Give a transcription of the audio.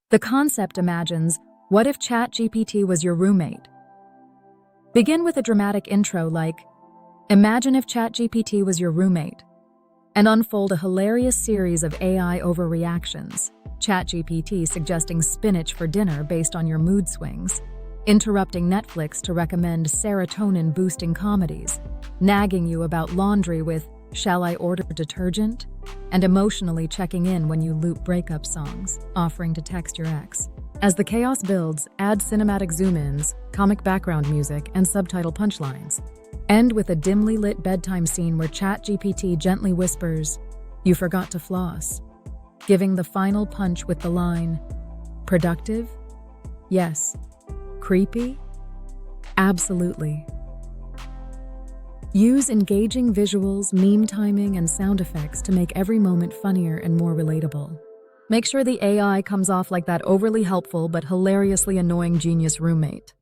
The concept imagines, what if ChatGPT was your roommate? Begin with a dramatic intro like, imagine if ChatGPT was your roommate, and unfold a hilarious series of AI overreactions. ChatGPT suggesting spinach for dinner based on your mood swings, interrupting Netflix to recommend serotonin-boosting comedies, nagging you about laundry with, shall I order detergent? And emotionally checking in when you loop breakup songs, offering to text your ex. As the chaos builds, add cinematic zoom-ins, comic background music, and subtitle punchlines. End with a dimly lit bedtime scene where ChatGPT gently whispers, "You forgot to floss," giving the final punch with the line, "Productive? Yes. Creepy? Absolutely." Use engaging visuals, meme timing, and sound effects to make every moment funnier and more relatable. Make sure the AI comes off like that overly helpful but hilariously annoying genius roommate.